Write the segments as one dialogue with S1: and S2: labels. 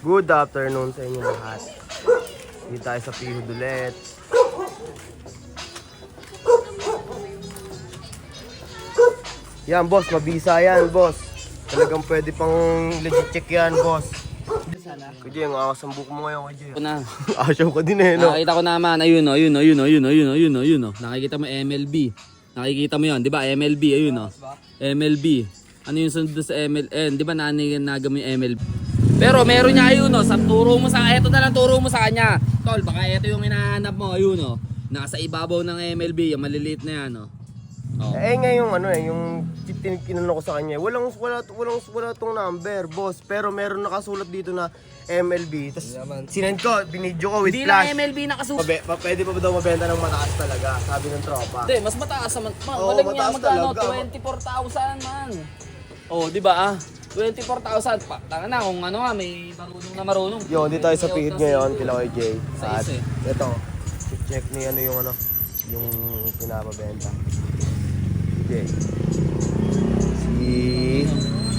S1: Good afternoon sa inyo lahat. Dito tayo sa Pihud ulit. Yan boss, mabisa yan boss. Talagang pwede pang legit check yan boss. Kuya, yung akas ang buko mo ngayon kuya.
S2: Na.
S1: Asyaw ka din eh no?
S2: Nakita ko naman, ayun. Nakikita mo MLB. Nakikita mo 'yon, 'di ba? MLB, ayun oh. MLB. Ano yung sunod sa MLN? 'Di ba nananaga mo yung MLB? Pero meron niya ayun oh, turo mo sa kanya. Tol, baka ito yung hinahanap mo, ayun oh. Nasa ibabaw ng MLB, yung maliliit na yan oh. Oh.
S1: Eh ngayong ano eh, yung kinano ko sa kanya, wala tong number, boss. Pero meron nakasulat dito na MLB. Tapos sinend ko, binidyo ko with
S2: Hindi
S1: flash.
S2: na MLB nakasulat.
S1: Pwede pa ba daw mabenta ng mataas talaga, sabi ng tropa.
S2: Hindi, mas mataas naman.
S1: Oo,
S2: Walang niya
S1: mataas
S2: magkano,
S1: talaga.
S2: 24,000 man. Oh, di ba ah? 24,000 pa. Tanga na kung ano nga, may marunong.
S1: Yo, hindi tayo sa Pihud ngayon, kila kay Jay.
S2: Sa
S1: At
S2: isa eh.
S1: ito, check ni ano yung pinapabenta. Okay.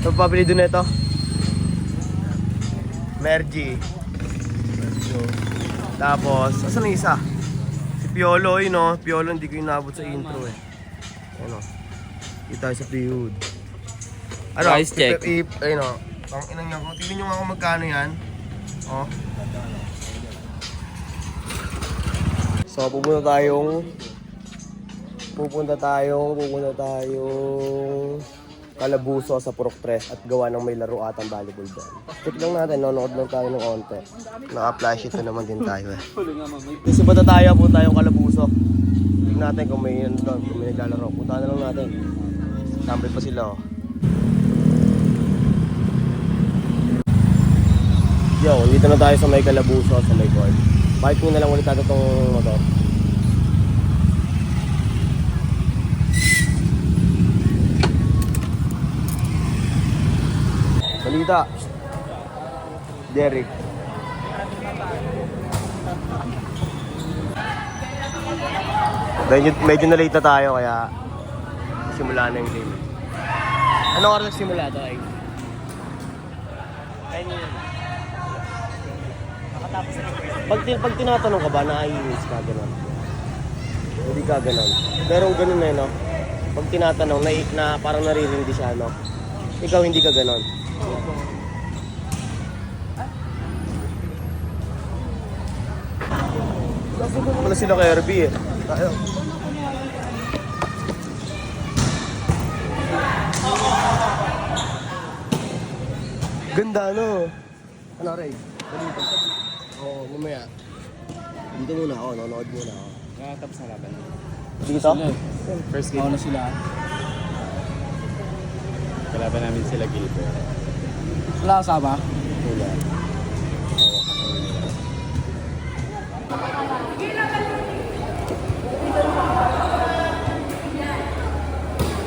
S1: Ito pabili doon ito. Mergy. Tapos, asan ang isa? Si Piolo yun o. Piolo hindi ko inabot sa intro eh. Ano? Dito tayo sa Pihud. Ano?
S2: Price check.
S1: Ayun o. Ang inang yan. Kung tingin nyo nga kung magkano yan. Oh. So, pupunta tayong Calabuso sa Purok 3 at gawa ng may laro atang volleyball doon. Check lang natin, nanonood lang tayo ng onte. Naka-flash ito naman din tayo eh. Kasi punta tayong Calabuso. Tignan natin kung may ano doon, kung may naglalaro. Punta na lang natin. Sample pa sila oh. Yo, dito na tayo sa may Calabuso, sa may court. Bike ko na lang ulit natin itong motor. Balita. Derek. Medyo na late na tayo kaya simula na yung game. Ano oras simula ito ay? 9 yun. Pag tinatanong ka ba, naiinis ka gano'n? Hindi ka gano'n. Pero gano'n na yun, no? Pag tinatanong, na parang naririndi siya, no? Ikaw hindi ka gano'n. Kasi wala sila kay RB eh. Tayo. Ganda no? Ano Ray? Dito. Oo, mamaya. Dito muna ako, nanonood muna ako.
S2: Tapos na laban.
S1: Dito?
S2: First game. Na sila. Kalaban namin sila Gilbert. Wala kasama?
S1: Wala.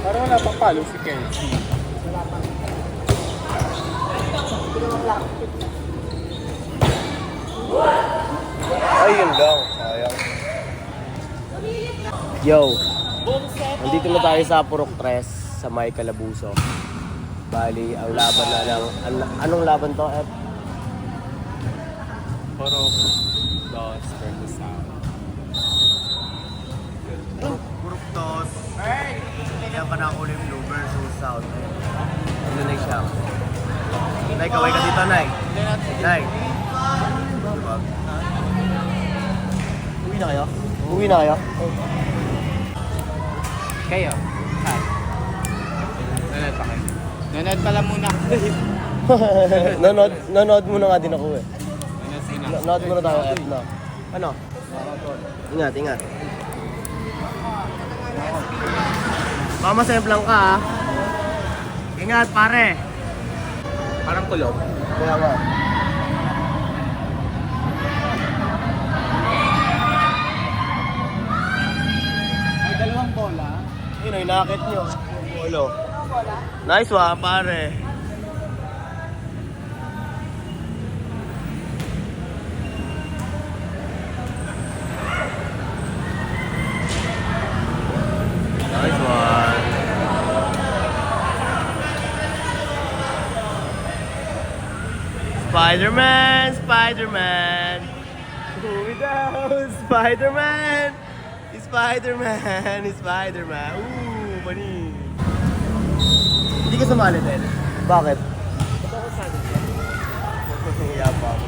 S2: Parang wala pang palo si Kenzie.
S1: Ayun lang, sayang. Yo, nandito na tayo sa Purok 3 sa may Calabuso. Bali, ang laban na lang. Anong laban to, F?
S2: Purok 2 versus South.
S1: Purok 2. Kaya pa na ulit Blue versus South. Ano na siya? Nay, kaway ka dito, Nay. Nay. Uwi na kayo? Uwi na kayo?
S2: Kayo? Hi. Nanood pa kayo? Nanood pala muna.
S1: Nanood muna nga din ako eh.
S2: Nanood sino?
S1: Nanood muna tayo F na. Ano? Ingat, ingat. Mama, semplang ka ha. Ingat pare.
S2: Parang kulog.
S1: Kaya nga.
S2: May dalawang bola.
S1: Yun o, inakit nyo. Polo. Nice one, pare. Nice one. Spider-Man! Spider-Man! Who down? Spider-Man! Spider-Man! Spider-Man! Ooh, mani! Hindi ka sumali din. Bakit? Ba't ako sali ka? Yabang.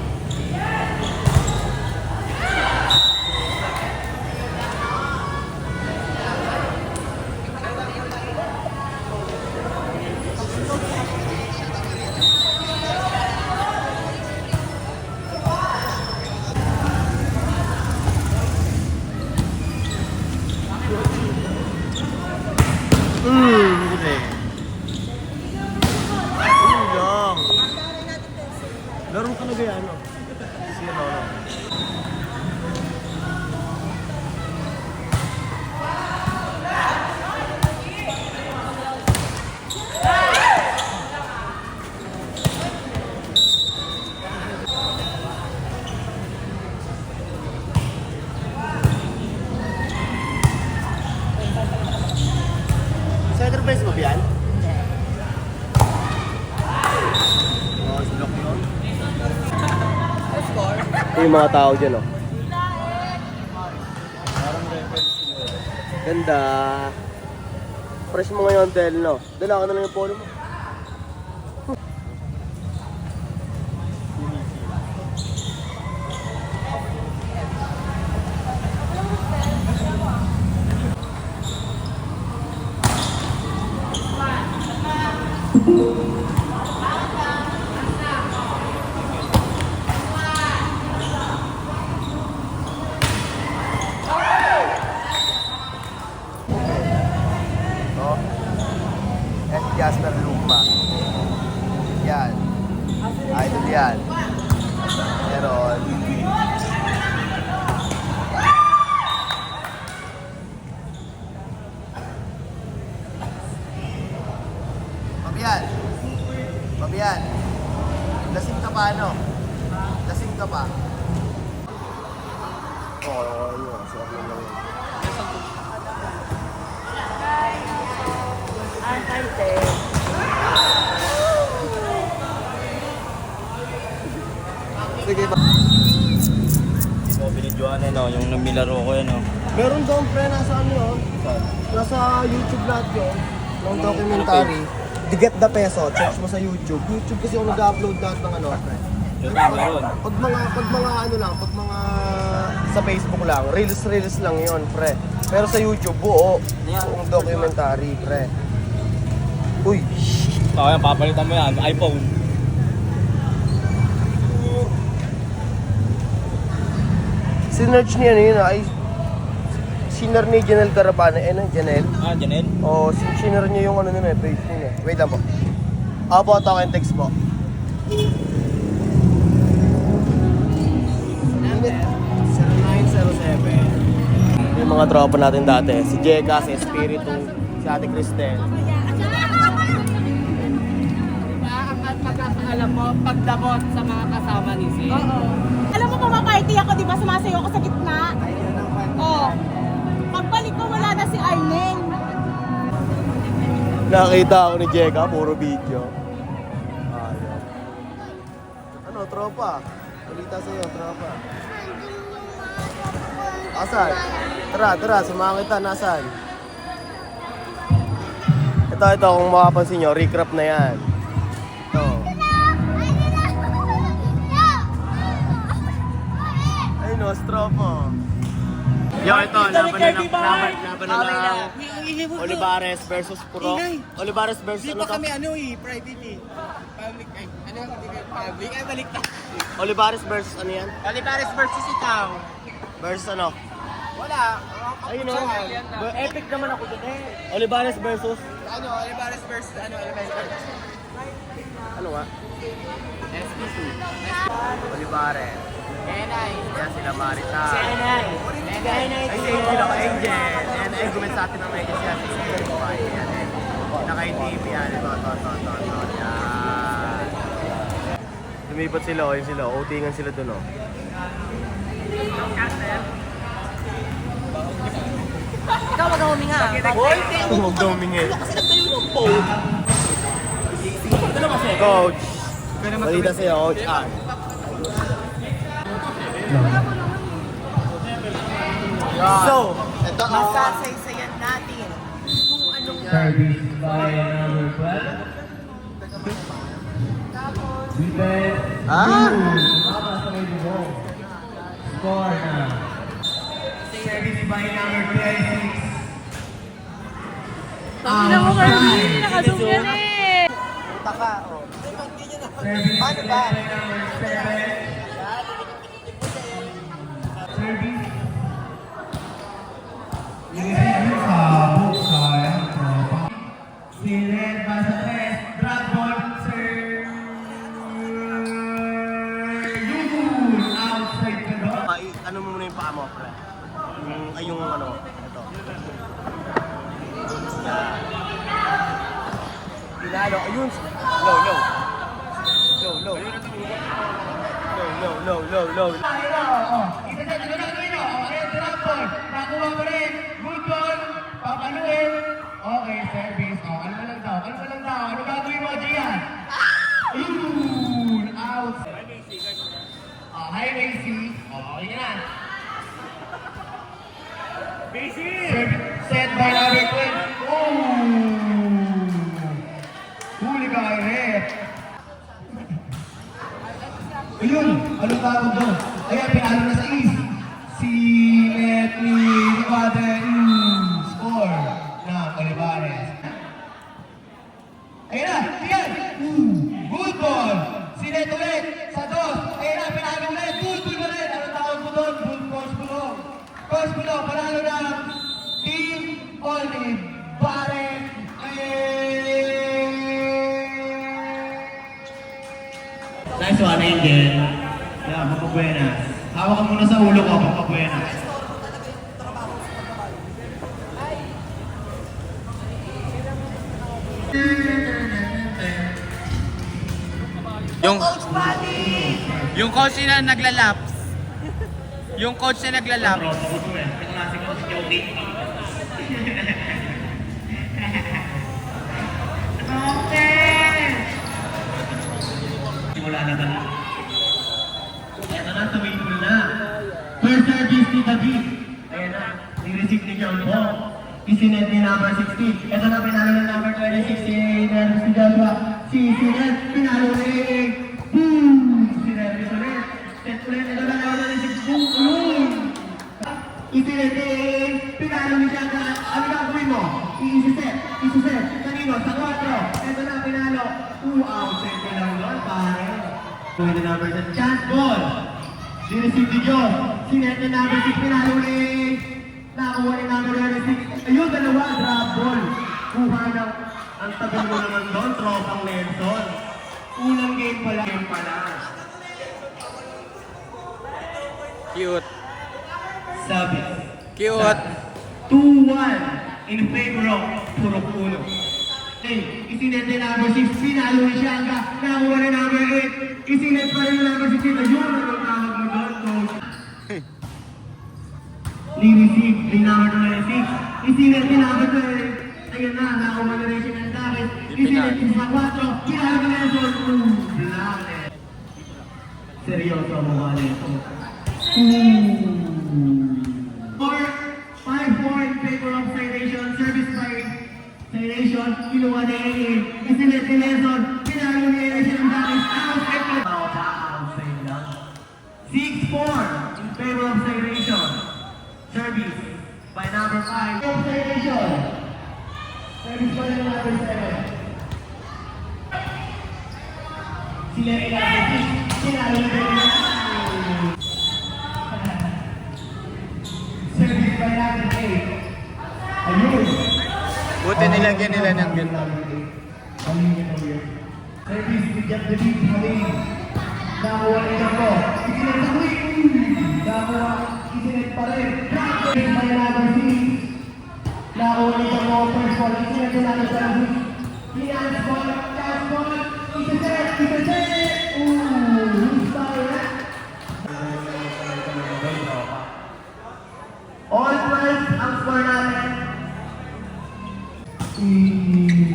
S1: Hindi. Lang. Laro talaga yan, no? Sige, no? Center base mo ba yan? Oh, block yun. Ito yung mga tao dyan, oh. Ganda. Fresh mo ngayon, Del, no? Dala ka na lang yung polo mo. Jasper Luma. Yan. Idol yan. Meron. Pabian. Pabian. Lasing ka pa ano? Lasing ka pa. Oo, yun. Sarap naman yun. Sige ba?
S3: So, binidyoan no, yung namilaro ko yan, no.
S1: Meron doon pre, nasa ano yun? Nasa YouTube lahat yun. Yung documentary. The Get the Peso, search mo sa YouTube. YouTube kasi yung nag-upload lahat ng ano, pre.
S3: Yung meron.
S1: Pag mga ano lang, pag mga sa Facebook lang, reels lang yun, pre. Pero sa YouTube, buo. Yung documentary, pre. Uy!
S3: So, yan, papalitan mo yan, iPhone.
S1: Sinerch niya yun ay sinner ni Janelle Carabana. Janelle?
S3: Ah, Janelle?
S1: O, sinner niya yung ano nila, page nila. Wait lang po. Apo, ito ang text po. Minute 0907. Yung mga tropa natin dati. Si Jeka, si Espiritu, si Ate Cristel.
S2: Alam mo, pagdabot sa mga kasama ni Sid.
S4: Oo. Alam mo, pumaparty ako, di ba? Sumasayo ako sa gitna. Oo. Pagbalik ko, wala na si Arlene.
S1: Nakita ako ni Jeka, puro video. Ayaw. Ano, tropa? Balita sa'yo, tropa. Asan? Tara, samahan kita. Nasaan? Ito, kung makapansin nyo, recrap na yan. Ito. Ay, no, tropa. Yo, ito, laban na lang. Olivares versus Puro. Olivares versus ano to?
S5: private eh. Public, ay, ano, hindi ka public, ay, baliktad.
S1: Olivares versus ano yan?
S5: Olivares versus ikaw.
S1: Versus ano?
S5: Wala.
S1: Ayun o. Epic naman ako dun eh. Olivares versus?
S5: Ano, Olivares versus, ano, Olivares.
S1: Ano nga?
S5: SPC.
S1: Olivares.
S5: Enay.
S1: Yan sila Marita.
S5: Enay. Enay.
S1: Ay, si Angel ako, Angel. And ay, gumit sa atin ng medyo siya. Si Angel. Yan eh. Naka-team yan. Ito. Yan. Lumipat sila o. Yun sila. Outingan sila dun o.
S4: Ikaw, wag kang huminga.
S1: Huwag daw humingi. Coach. Balita sa'yo, Coach R. So, ito ang
S4: Masasaysayan natin kung anong
S6: Service by number 12. Defense. Mama sa may bubong. Score na. Service by number 26.
S4: Sabi na mo, Carvin, nakasum yan eh.
S1: taka. Oh.
S6: Service
S1: Paano ba?
S6: by number 7. Service. Nililinis sa sayang tropa. Si Red Basares, drop ball, Sir Yun! Outside ka doon.
S1: Ay, ano mo muna yung paa mo, pre? Yung ano, ito. Pinalo, ayun. Low, low. Low, low. Low, low, low.
S6: Nakuha mo rin. Good ball. Papaluin. Okay, service. Oh, ano lang daw? Ano gagawin mo, Gian? Ayun! Out. Highway C. Okay na. Set by number 12. Huli ka kay Rep. Ayun! Anong tawag doon? Ayan, pinalo na sa East. Si Letty Father score na Olivares. Ayun na! Ayan! Good ball! Si Let ulit sa dos. Ayun na! Pinalo ulit! Good ball ulit! Anong tawag mo doon? Good coach Bulong. Coach Bulong, panalo na Team Olivares. Nice one, Angel. Yeah, papabuenas. Hawak ka muna sa ulo ko, papabuenas.
S5: Yung coach na naglalaps. Yung coach na naglalaps.
S6: Tropa ko to eh. Kaklase ko si Jody. Simula na ba na? Ito na, tumingin na. First service ni David. Ayan na, ni-receive ni John Paul. Isinet ni number 16. Ito na, pinalo na number 26 si Nervis ni Joshua. Si Sinet, pinalo rin. Si Nervis ulit. Set ulit, ito na number 16. Isinet din. Pinalo ni Janga. Ano gagawin mo? Isiset. Kanino? Sa 4. Ito na, pinalo. Outside ko lang doon, pare. Going to number 10. Chance ball. Di-receive ni John. Sinet ni number 6. Pinalo rin. Nakakuha ni number 26. Ayun, dalawa. Drop ball. Kuha ng ang tagal mo naman doon. Tropang Nelson. Unang game pala.
S5: Cute.
S6: Sabi.
S5: Cute.
S6: 2-1 in favor of Puro-Puno. Hey, isinet ni number 6. Pinalo ni Sianga. Nakakuha ni number 8. Isinet pa rin ni number 16. Ayun, anong tawag mo doon, coach? Ni-receive ni number 26. Isinet ni number 12. Ayun na, nakakuha na rin siya ng David. Isinet ni sa 4. Pinalo ni Nelson. Black. Seryoso mo ba nito? 5-4 in favor of Citation. Service by Citation. Kinuha ni Elin. Isinet ni Nelson. Pinalo ni Elin siya ng David. Outside lang. 6-4 in favor of Citation. Service by number 5. Citation. Service by number 7. Sila ilalagay. Pinalo ni Elin. Service by number 8. Ayun.
S5: Buti nilagyan nila ng ganun.
S6: Service to get the beat Halil. Nakuha rin ako. Isinet ako eh. Nakuha. Isinet pa rin. Service by number 6. Nakuha rin ako. First ball. Isinet ko natin sa labis. Finance ball. Cash ball. Isinet. Who's power? All 12 ang score natin.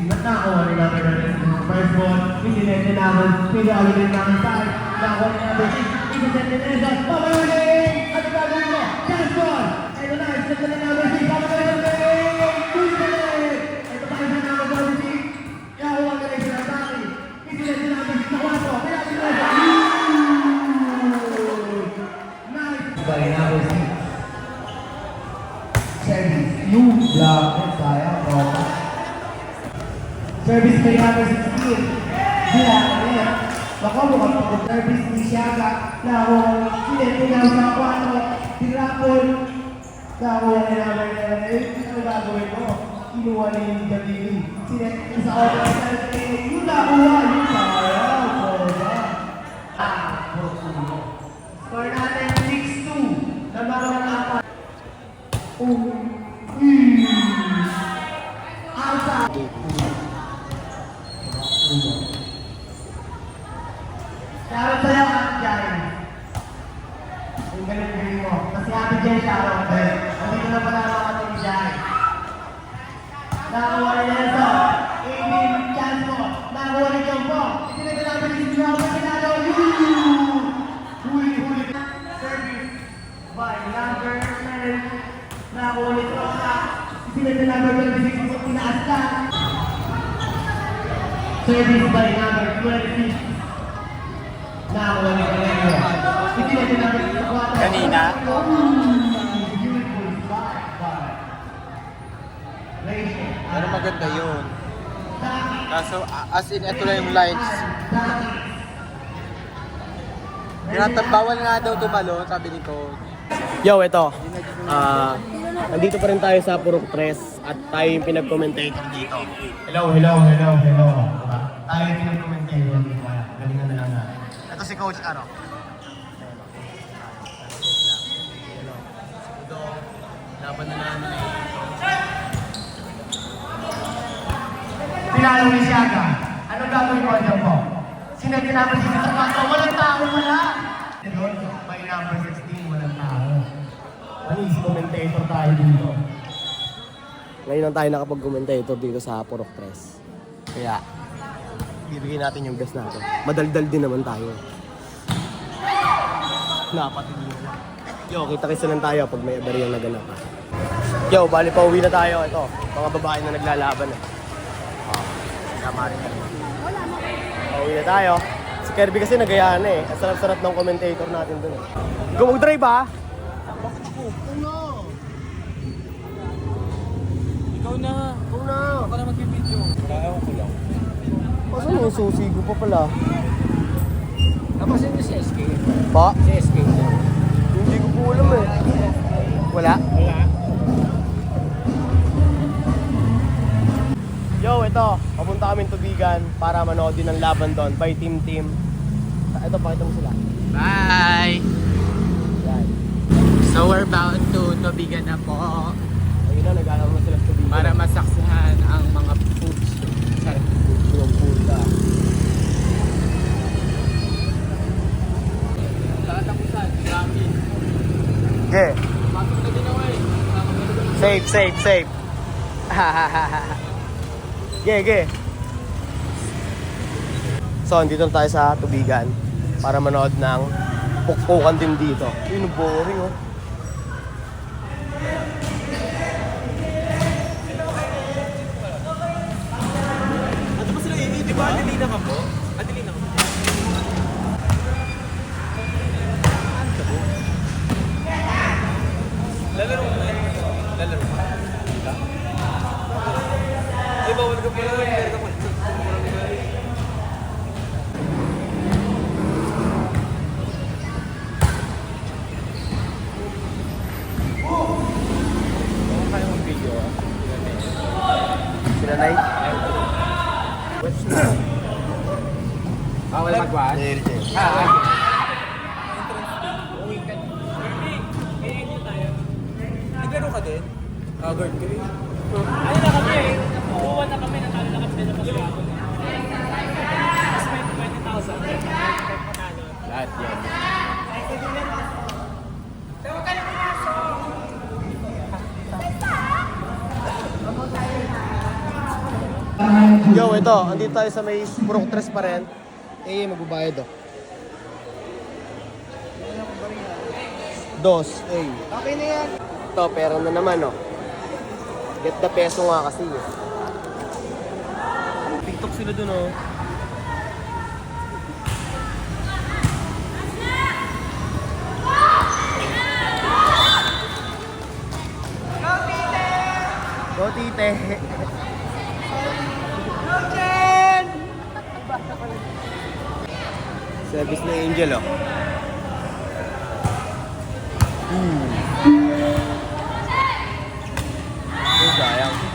S6: Ba't nakakuha rin namin natin? First ball, isinet ni namin Pero awin din namin side. Nakakuha ni number 6. Isisend ni Neza. Pabalik! Ano gagawin mo? Chance ball! Ito na, isisend ni number 6. Pabalik! Tuloy! Ito pa isa number 46. Nakakuha ka rin siya ng taki. Isisend ni number 6 sa 4. Kaya si Neza. Nice! By number 6. Service. You block. Sayang. Service by number 16. Block. Baka bukan pag-service ni Siaga. Nakakuha. Sinetulaw sa 4. Tirapon. Nakakuha ni number 11. Ano gagawin mo? Kinuha ni Davili. Sinetulaw sa order. Yung nakuha. Yung sayang. Score natin 6-2. Namarang apat. Outside. Shoutout sa'yo, Ate Jai. Ang galing mo. Kasi Ate Jai, shoutout sa'yo. Nandito na pala ako Ate Jai. Nakakuha ni Nelson. 18 chance mo. Nakakuha ni Jompo. Itinagalaban ni Jompo. Pinagawa. Huli. Service by number 10. Nakakuha ni Trosa. Itinagalaban ni Jompo. Pinaas ka. Service by number 26. Nakakuha ni Jompo. Itinagalaban ni Jompo.
S5: Kanina. Pero maganda yun. Kaso, as in, ito lang yung lights. Bawal nga daw tumalon, sabi ni Coach.
S1: Yo, ito. Nandito pa rin tayo sa Purok 3 at tayo yung pinag-commentator dito.
S6: Hello. Tayo yung pinag-commentator dito. Galingan na lang natin.
S1: Ito si Coach Aro. Laban na namin eh.
S6: Pinalo ni Siaga. Anong gagawin mo dyan po? Sinag number 16 sa 4. Walang tao, wala! By number 16, walang tao. Manis, commentator tayo dito.
S1: Ngayon lang tayo nakapag-commentator dito sa Purok 3. Kaya, bibigyan natin yung best natin. Madaldal din naman tayo. Napatid mo. Yo, kita-kisa lang tayo pag may aberya na ganap. Yo, bali pa uwi na tayo. Ito, mga babae na naglalaban. Tama rin. Uwi na tayo. Si Kirby kasi nagayaan na eh. Ang sarap-sarap ng commentator natin dun eh. Ikaw mag-drive ha?
S2: Ikaw na. Ako na mag-video. Ewan ko lang.
S1: Paano yung susi ko pa pala?
S2: Tapos yun si SK.
S1: Pa?
S2: Si SK.
S1: Hindi ko po alam eh. Wala? Yo, ito. Papunta kami Tubigan para manood din ng laban doon by Team. Ito, pakita mo sila.
S5: Bye!
S1: Yan.
S5: So we're bound to Tubigan na po
S1: Ayun na, nag-alam mo sila sa Tubigan.
S5: para masaksihan ang mga foods.
S1: Yung puta.
S2: Tatapusan. Grabe.
S1: Okay.
S2: Pasok na din ako eh.
S1: Safe. Okay. So, andito na tayo sa Tubigan para manood ng pukpukan din dito. Yun, boring oh.
S3: Ano ba sila ini? Di ba? Adili naman po? Adili naman po. Lalaro mo na yun. Lalaro mo. Ay, bawal ka pala. Bawal ka pala. Kaya mong video ah.
S1: Sila Nay.
S2: Bawal mag-watch.
S3: Naglaro ka din? Guard ka rin?
S2: Ano na kami eh. Buwan na kami. Natalo na kami na pag-rapon. Mas may 20,000.
S3: Lahat yan.
S1: Yo, ito. Andito tayo sa may Purok 3 pa rin. magbabayad oh. 2, Okay na yan. Ito, pera na naman oh. Get the peso nga kasi eh. TikTok sila dun oh. Go tite! Service na Angel oh. Sayang.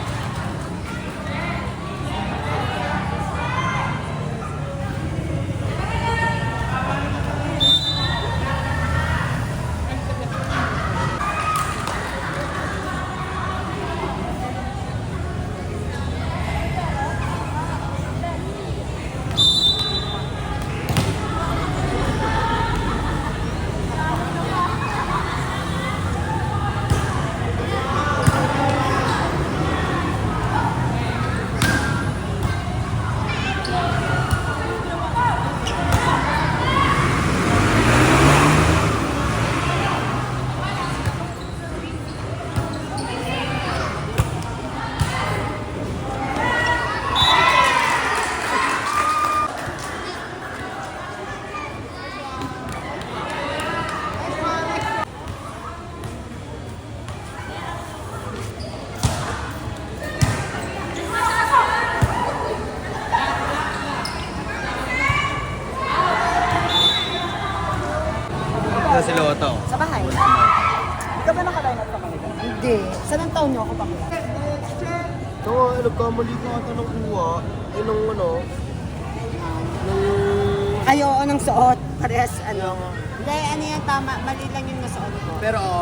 S1: Ito si Loto.
S4: Sa bahay. Ikaw ba naka-line up ka kanila? Hindi. Saan ang taon niyo ako bakla?
S1: Ito nga, nagkamali ka ata ng kuha. Nung ano,
S4: Ay, oo, ng suot. Parehas, ano. Hindi, ano yan, tama. Mali lang yung nasuot ko.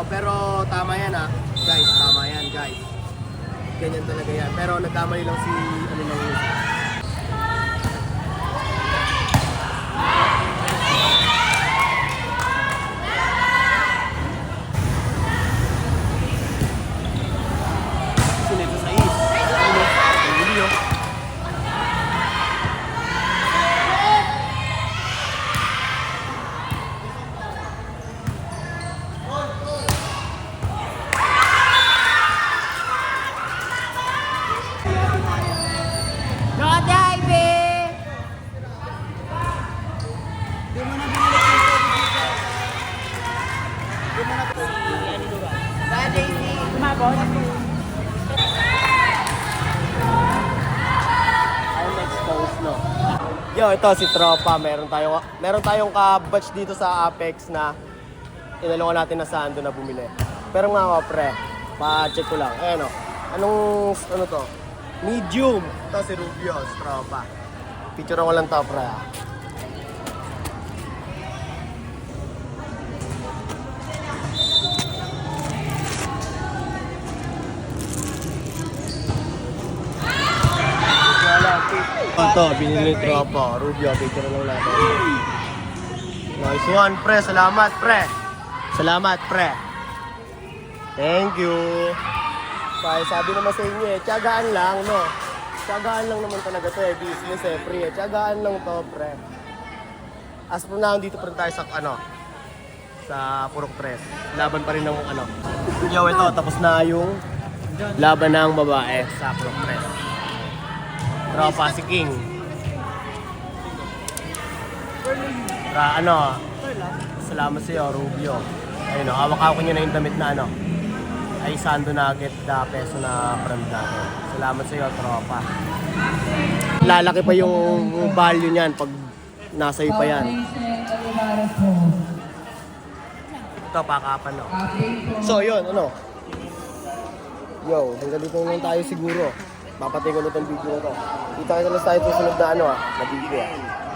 S1: pero tama yan ah. Guys, tama yan guys. Ganyan talaga yan. Pero nagkamali lang si ano nang Sinito sa is. Ang video.
S4: No diving! Di mo na binalik yung tubig dito. Di mo na Bye, Daisy. Gumabot.
S1: I'm exposed, no? Yo, ito si Tropa. Meron tayong ka-batch dito sa Apex na inalungan natin na saan doon na bumili. Pero nga ako, pre, pa-check ko lang. Ayan o. Ano to? Medium. Ito si Rubio, si Tropa. Picture ko lang to, pre. Ito, binili ni Tropa. Rubio, picture lang natin. Nice one, pre. Salamat, pre. Salamat, pre. Thank you. Kaya sabi naman sa inyo eh, tiyagaan lang, no? Tiyagaan lang naman talaga to eh. Business eh, free eh. Tiyagaan lang to, pre. As from now, dito pa rin tayo sa, sa Purok Press. Laban pa rin ng, Yo, ito, tapos na yung laban ng babae sa Purok Press. Tropa si King. Salamat sa iyo, Rubio. Ayun, hawak-hawak niyo na yung damit na ay Sando Nugget na peso na brand natin. Salamat sa iyo, Tropa. Lalaki pa yung value niyan pag nasa iyo pa yan. Ito, pakapan, no? So, yun, Yo, hanggang dito naman tayo siguro. Papatay ko ulit ang video na to. Kita kita lang tayo susunod na na video